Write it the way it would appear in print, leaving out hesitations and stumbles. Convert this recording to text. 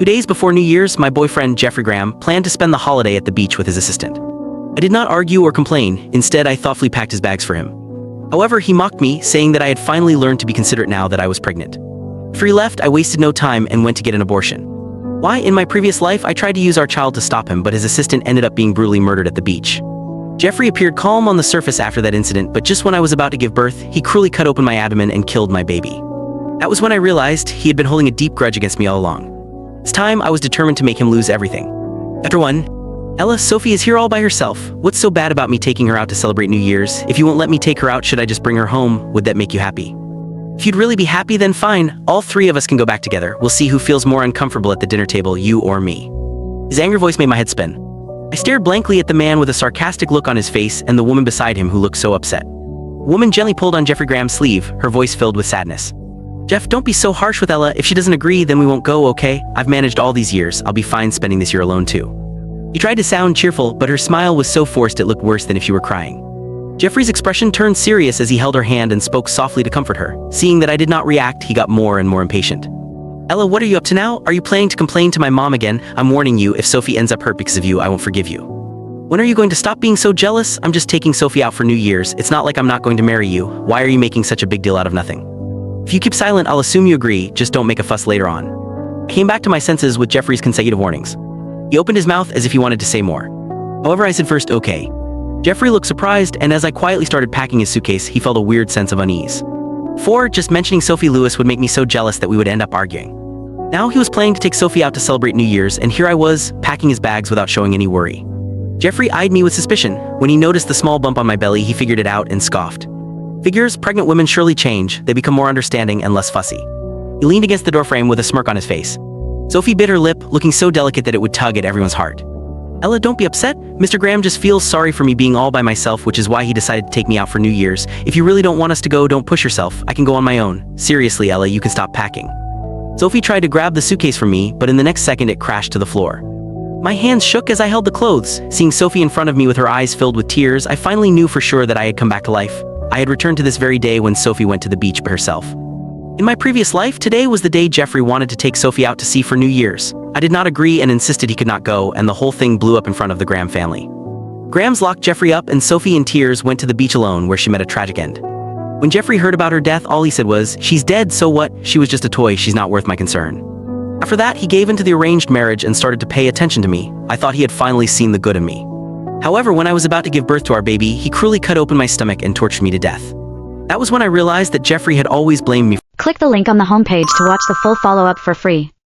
2 days before New Year's, my boyfriend, Jeffrey Graham, planned to spend the holiday at the beach with his assistant. I did not argue or complain. Instead, I thoughtfully packed his bags for him. However, he mocked me, saying that I had finally learned to be considerate now that I was pregnant. After he left, I wasted no time and went to get an abortion. Why? In my previous life, I tried to use our child to stop him, but his assistant ended up being brutally murdered at the beach. Jeffrey appeared calm on the surface after that incident, but just when I was about to give birth, he cruelly cut open my abdomen and killed my baby. That was when I realized he had been holding a deep grudge against me all along. This time, I was determined to make him lose everything. Chapter 1. Ella, Sophie is here all by herself. What's so bad about me taking her out to celebrate New Year's? If you won't let me take her out, should I just bring her home? Would that make you happy? If you'd really be happy, then fine. All three of us can go back together. We'll see who feels more uncomfortable at the dinner table, you or me. His angry voice made my head spin. I stared blankly at the man with a sarcastic look on his face and the woman beside him who looked so upset. The woman gently pulled on Jeffrey Graham's sleeve, her voice filled with sadness. Jeff, don't be so harsh with Ella. If she doesn't agree, then we won't go, okay? I've managed all these years. I'll be fine spending this year alone too. He tried to sound cheerful, but her smile was so forced it looked worse than if she were crying. Jeffrey's expression turned serious as he held her hand and spoke softly to comfort her. Seeing that I did not react, he got more and more impatient. Ella, what are you up to now? Are you planning to complain to my mom again? I'm warning you, if Sophie ends up hurt because of you, I won't forgive you. When are you going to stop being so jealous? I'm just taking Sophie out for New Year's. It's not like I'm not going to marry you. Why are you making such a big deal out of nothing? If you keep silent, I'll assume you agree. Just don't make a fuss later on. I came back to my senses with Jeffrey's consecutive warnings. He opened his mouth as if he wanted to say more. However, I said first, okay. Jeffrey looked surprised, and as I quietly started packing his suitcase, he felt a weird sense of unease. 4. Just mentioning Sophie Lewis would make me so jealous that we would end up arguing. Now he was planning to take Sophie out to celebrate New Year's, and here I was, packing his bags without showing any worry. Jeffrey eyed me with suspicion. When he noticed the small bump on my belly, he figured it out and scoffed. Figures, pregnant women surely change. They become more understanding and less fussy. He leaned against the doorframe with a smirk on his face. Sophie bit her lip, looking so delicate that it would tug at everyone's heart. Ella, don't be upset. Mr. Graham just feels sorry for me being all by myself, which is why he decided to take me out for New Year's. If you really don't want us to go, don't push yourself. I can go on my own. Seriously, Ella, you can stop packing. Sophie tried to grab the suitcase from me, but in the next second it crashed to the floor. My hands shook as I held the clothes. Seeing Sophie in front of me with her eyes filled with tears, I finally knew for sure that I had come back to life. I had returned to this very day when Sophie went to the beach by herself. In my previous life, today was the day Jeffrey wanted to take Sophie out to sea for New Year's. I did not agree and insisted he could not go, and the whole thing blew up in front of the Graham family. Grahams locked Jeffrey up, and Sophie, in tears, went to the beach alone, where she met a tragic end. When Jeffrey heard about her death, all he said was, "She's dead, so what? She was just a toy, she's not worth my concern." After that, he gave in to the arranged marriage and started to pay attention to me. I thought he had finally seen the good in me. However, when I was about to give birth to our baby, he cruelly cut open my stomach and tortured me to death. That was when I realized that Jeffrey had always blamed me. Click the link on the homepage to watch the full follow-up for free.